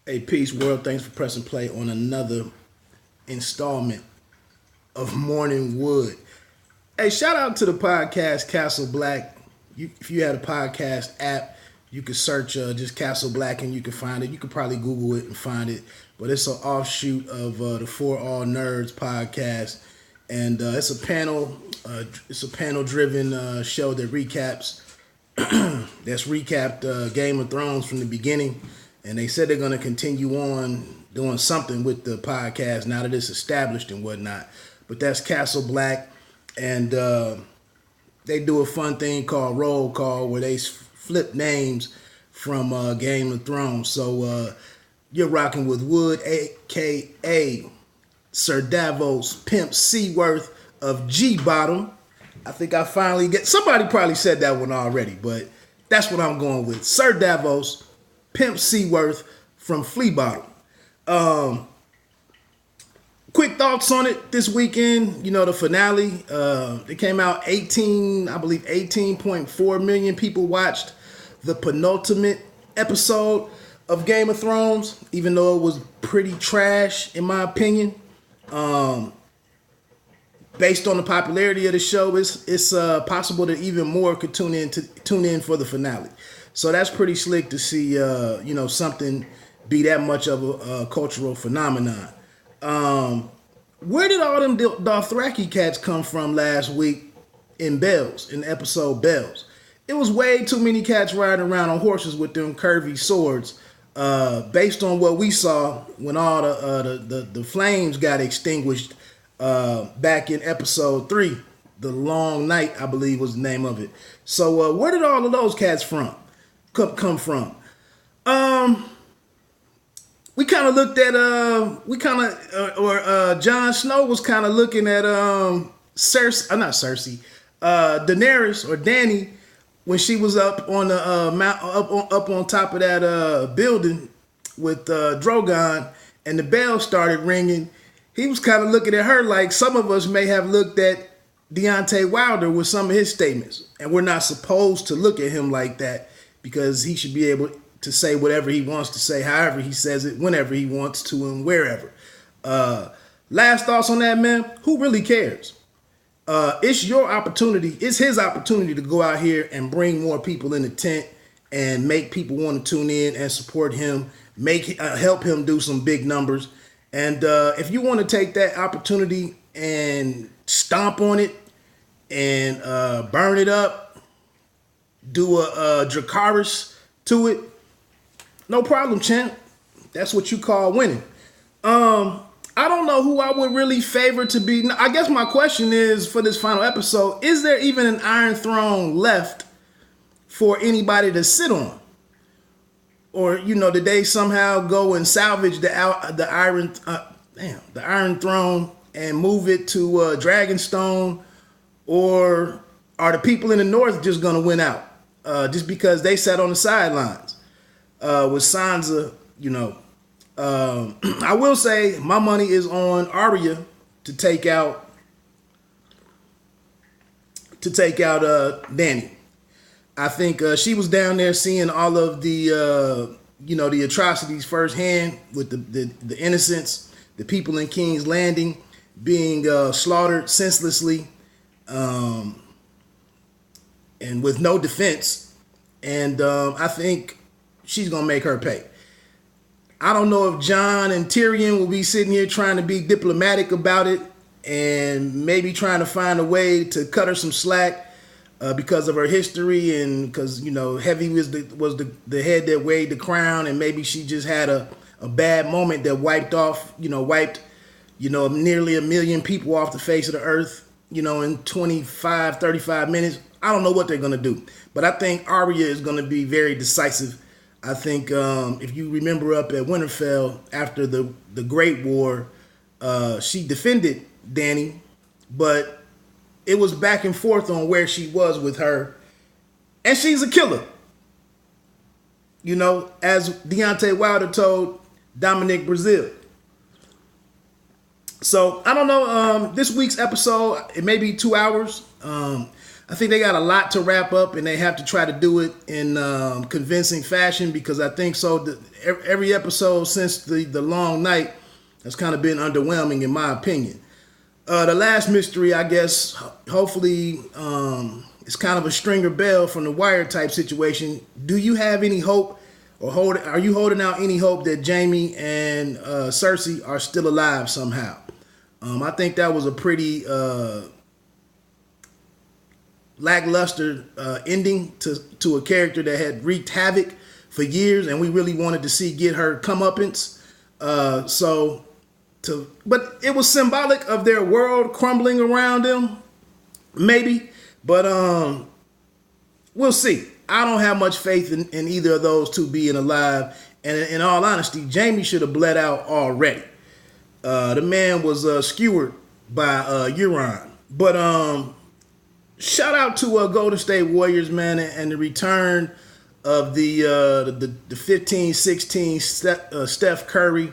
Hey, peace, world. Thanks for pressing play on another installment of Morning Wood. Hey, shout out to the podcast Castle Black. If you had a podcast app, you could search just Castle Black and you can find it. You could probably Google it and find it. But it's an offshoot of the For All Nerds podcast, and it's a panel. It's a panel-driven show that recaps. That's recapped Game of Thrones from the beginning. And they said they're going to continue on doing something with the podcast now that it's established and whatnot. But that's Castle Black. And they do a fun thing called Roll Call where they flip names from Game of Thrones. So you're rocking with Wood, a.k.a. Sir Davos Pimp Seaworth of G-Bottom. I think I finally get... Somebody probably said that one already, but that's what I'm going with. Sir Davos Pimp Seaworth from Flea Bottom. Quick thoughts on it this weekend. You know, the finale. It came out 18.4 million people watched the penultimate episode of Game of Thrones, even though it was pretty trash, in my opinion. Based on the popularity of the show, it's possible that even more could tune in for the finale. So that's pretty slick to see, something be that much of a cultural phenomenon. Where did all them Dothraki cats come from last week in the episode Bells? It was way too many cats riding around on horses with them curvy swords. Based on what we saw when all the flames got extinguished back in episode 3, The Long Night, I believe was the name of it. So where did all of those cats come from? We kind of looked at Jon Snow was kind of looking at Daenerys or Dany when she was up on the up on top of that building with Drogon, and the bell started ringing. He was kind of looking at her like some of us may have looked at Deontay Wilder with some of his statements, and we're not supposed to look at him like that because he should be able to say whatever he wants to say, however he says it, whenever he wants to, and wherever. Last thoughts on that, man. Who really cares? It's your opportunity. It's his opportunity to go out here and bring more people in the tent and make people want to tune in and support him, help him do some big numbers. And if you want to take that opportunity and stomp on it and burn it up, do a Dracarys to it, no problem, champ. That's what you call winning. I don't know who I would really favor to be. I guess my question is, for this final episode, is there even an Iron Throne left for anybody to sit on? Or, did they somehow go and salvage the Iron Throne and move it to Dragonstone? Or are the people in the North just going to win out just because they sat on the sidelines? With Sansa, I will say my money is on Arya to take out Dany. I think she was down there seeing all of the the atrocities firsthand with the innocents, the people in King's Landing being slaughtered senselessly, and with no defense. And I think she's gonna make her pay. I don't know if Jon and Tyrion will be sitting here trying to be diplomatic about it and maybe trying to find a way to cut her some slack because of her history and because Heavy was the head that weighed the crown, and maybe she just had a bad moment that wiped nearly 1 million people off the face of the earth in 35 minutes. I don't know what they're gonna do, but I think Arya is gonna be very decisive. I think if you remember up at Winterfell after the Great War, she defended Dany, but it was back and forth on where she was with her. And she's a killer. As Deontay Wilder told Dominic Breazeale. So, I don't know. This week's episode, it may be 2 hours. I I think they got a lot to wrap up, and they have to try to do it in convincing fashion, because I think so. Every episode since the long night has kind of been underwhelming, in my opinion. The last mystery, I guess, hopefully, it's kind of a Stringer Bell from the Wire type situation. Do you have any hope, or are you holding out any hope that Jamie and Cersei are still alive somehow? I think that was a pretty lackluster ending to a character that had wreaked havoc for years, and we really wanted to see get her comeuppance. But it was symbolic of their world crumbling around them, maybe. But we'll see. I don't have much faith in either of those two being alive. And in all honesty, Jamie should have bled out already. The man was skewered by Euron. But shout out to Golden State Warriors, man, and the return of the 15-16 Steph Curry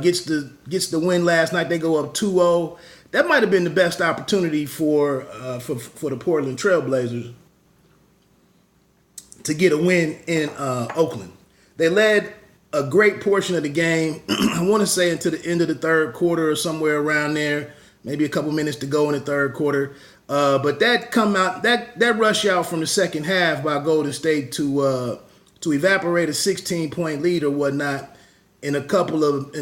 gets the win last night. They go up 2-0. That might have been the best opportunity for the Portland Trailblazers to get a win in Oakland. They led a great portion of the game. I want to say until the end of the third quarter or somewhere around there. Maybe a couple minutes to go in the third quarter. But that rush out from the second half by Golden State to evaporate a 16-point lead or whatnot in a couple of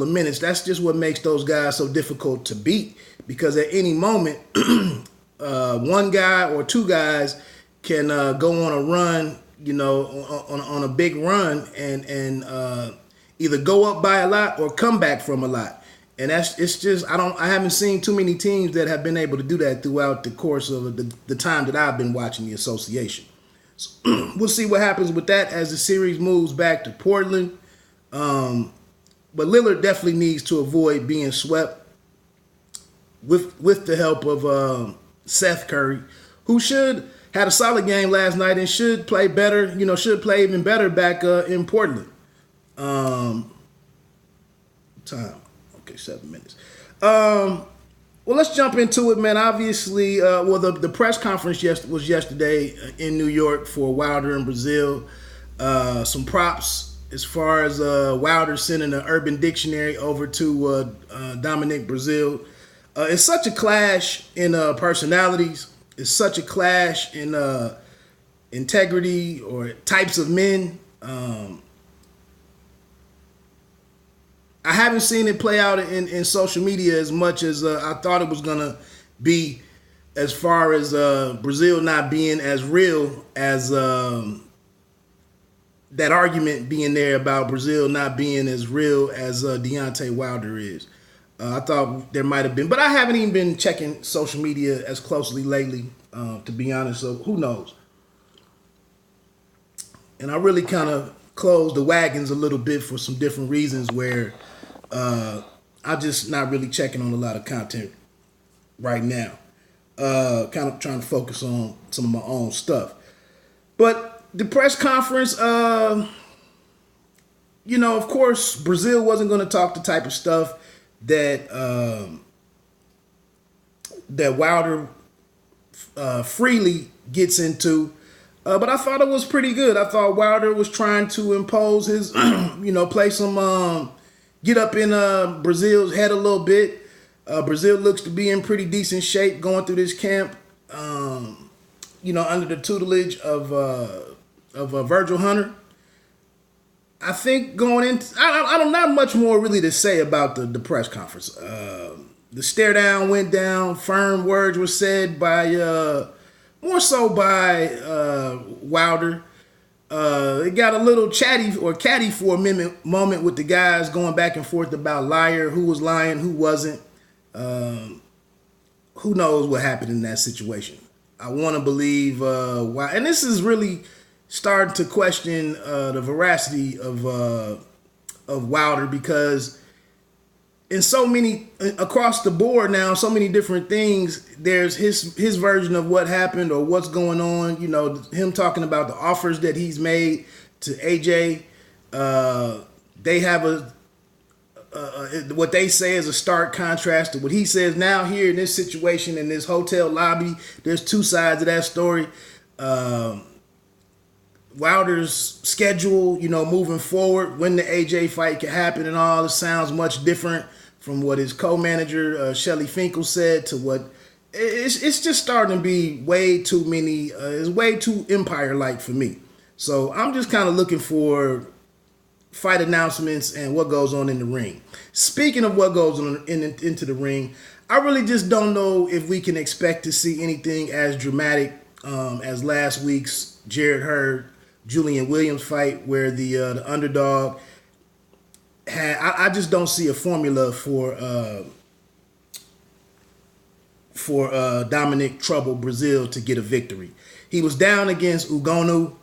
minutes. That's just what makes those guys so difficult to beat, because at any moment, one guy or two guys can go on a run, on a big run and either go up by a lot or come back from a lot. And I haven't seen too many teams that have been able to do that throughout the course of the time that I've been watching the association. So we'll see what happens with that as the series moves back to Portland. But Lillard definitely needs to avoid being swept with the help of Seth Curry, who had a solid game last night and should play better, should play even better back in Portland. Time. Okay, 7 minutes. Well, let's jump into it, man. Obviously, the press conference was yesterday in New York for Wilder and Breazeale. Some props as far as Wilder sending an Urban Dictionary over to Dominic Breazeale. It's such a clash in personalities. It's such a clash in integrity or types of men. I haven't seen it play out in social media as much as I thought it was going to be, as far as Breazeale not being as real as that argument being there about Breazeale not being as real as Deontay Wilder is. I thought there might have been, but I haven't even been checking social media as closely lately, to be honest, so who knows. And I really kind of closed the wagons a little bit for some different reasons where I'm just not really checking on a lot of content right now. Kind of trying to focus on some of my own stuff. But the press conference, of course, Breazeale wasn't going to talk the type of stuff that Wilder freely gets into. But I thought it was pretty good. I thought Wilder was trying to impose his, play some, get up in Breazeale's head a little bit. Breazeale looks to be in pretty decent shape going through this camp, under the tutelage of Virgil Hunter. I think going into, I don't not much more really to say about the press conference. The stare down went down. Firm words were said by, more so by Wilder. It got a little chatty or catty for a moment with the guys going back and forth about liar, who was lying, who wasn't. Who knows what happened in that situation. I want to believe why, and this is really starting to question the veracity of Wilder, because in so many across the board now, so many different things, there's his version of what happened or what's going on. Him talking about the offers that he's made to AJ. They have what they say is a stark contrast to what he says now here in this situation in this hotel lobby. There's two sides of that story. Wilder's schedule, moving forward, when the AJ fight can happen and all, it sounds much different from what his co-manager Shelly Finkel said to what it's just starting to be way too many. It's way too Empire-like for me. So I'm just kind of looking for fight announcements and what goes on in the ring. Speaking of what goes on into the ring, I really just don't know if we can expect to see anything as dramatic as last week's Jarrett Hurd Julian Williams fight, where the underdog had. I just don't see a formula for Dominic Trouble Breazeale to get a victory. He was down against Ugonu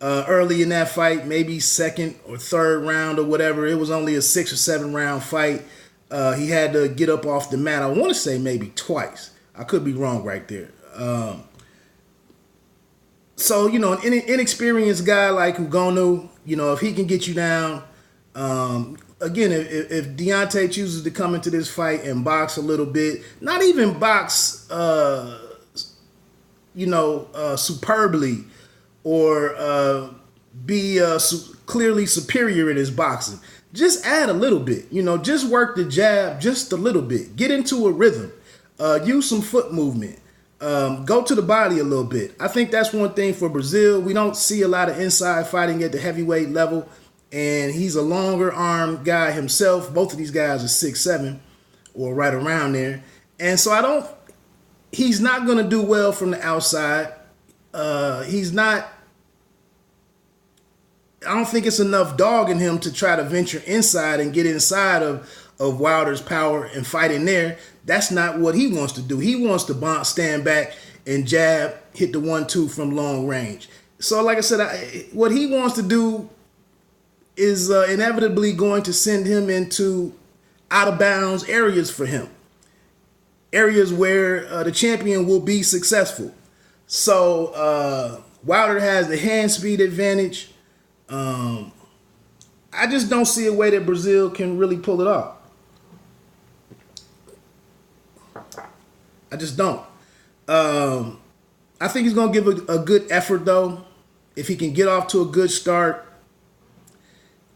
early in that fight, maybe second or third round or whatever. It was only a 6 or 7 round fight. He had to get up off the mat. I want to say maybe twice. I could be wrong right there. So, an inexperienced guy like Ugonu, if he can get you down, again, if Deontay chooses to come into this fight and box a little bit, not even box, superbly or be clearly superior in his boxing, just add a little bit, just work the jab just a little bit, get into a rhythm, use some foot movement. Go to the body a little bit. I think that's one thing for Breazeale. We don't see a lot of inside fighting at the heavyweight level, and he's a longer arm guy himself. Both of these guys are 6'7", or right around there. And so he's not going to do well from the outside. I don't think it's enough dog in him to try to venture inside and get inside of Wilder's power and fight in there. That's not what he wants to do. He wants to stand back and jab, hit the 1-2 from long range. So like I said, what he wants to do is inevitably going to send him into out of bounds areas for him. Areas where the champion will be successful. So Wilder has the hand speed advantage. I just don't see a way that Breazeale can really pull it off. I just don't. I think he's going to give a good effort, though. If he can get off to a good start,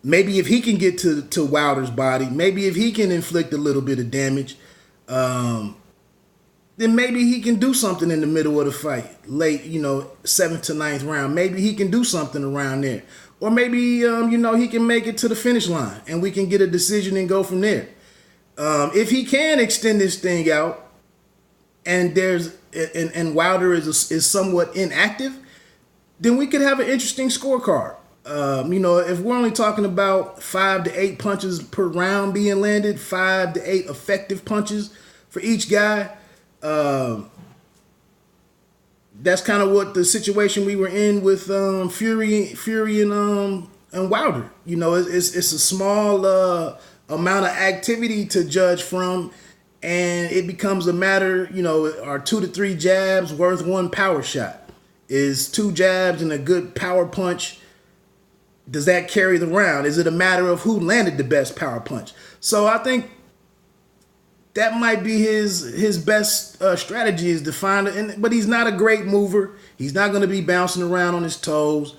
maybe if he can get to Wilder's body, maybe if he can inflict a little bit of damage, then maybe he can do something in the middle of the fight, late, 7th to 9th round. Maybe he can do something around there. Or maybe, he can make it to the finish line and we can get a decision and go from there. If he can extend this thing out, and Wilder is somewhat inactive, then we could have an interesting scorecard. If we're only talking about 5 to 8 punches per round being landed, 5 to 8 effective punches for each guy, that's kind of what the situation we were in with Fury and Wilder. It's a small amount of activity to judge from. And it becomes a matter, are 2 to 3 jabs worth 1 power shot? Is 2 jabs and a good power punch, does that carry the round? Is it a matter of who landed the best power punch? So I think that might be his best strategy, is to find it. But he's not a great mover. He's not going to be bouncing around on his toes.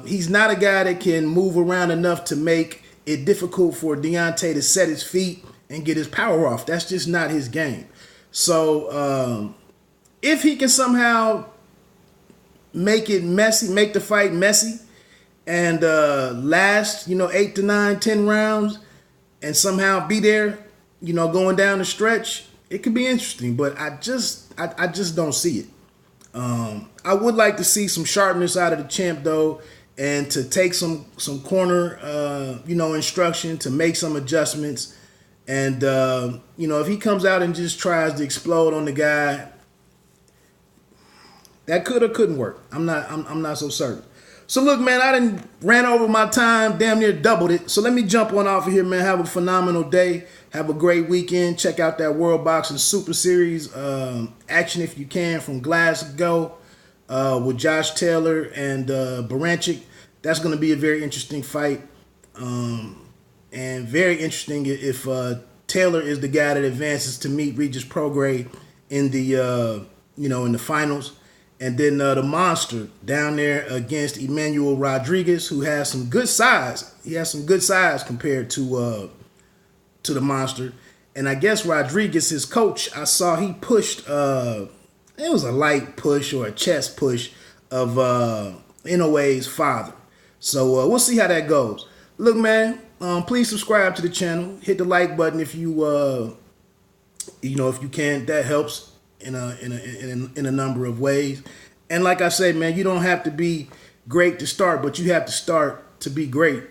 He's not a guy that can move around enough to make it difficult for Deontay to set his feet and get his power off. That's just not his game. So if he can somehow make it messy, make the fight messy, and last, 8 to 9, 10 rounds, and somehow be there, going down the stretch, it could be interesting. But I just don't see it. I would like to see some sharpness out of the champ, though, and to take some corner, instruction, to make some adjustments. And, if he comes out and just tries to explode on the guy, that could or couldn't work. I'm not so certain. So look, man, I done ran over my time, damn near doubled it. So let me jump on off of here, man. Have a phenomenal day. Have a great weekend. Check out that World Boxing Super Series action if you can from Glasgow with Josh Taylor and Baranchik. That's going to be a very interesting fight. and very interesting if Taylor is the guy that advances to meet Regis Prograis in the in the finals. And then the Monster down there against Emmanuel Rodriguez, who has some good size. He has some good size compared to the Monster. And I guess Rodriguez, his coach, I saw he pushed. It was a light push or a chest push of Inoue's father. So we'll see how that goes. Look, man, please subscribe to the channel. Hit the like button if you if you can. That helps in a number of ways. And like I said, man, you don't have to be great to start, but you have to start to be great.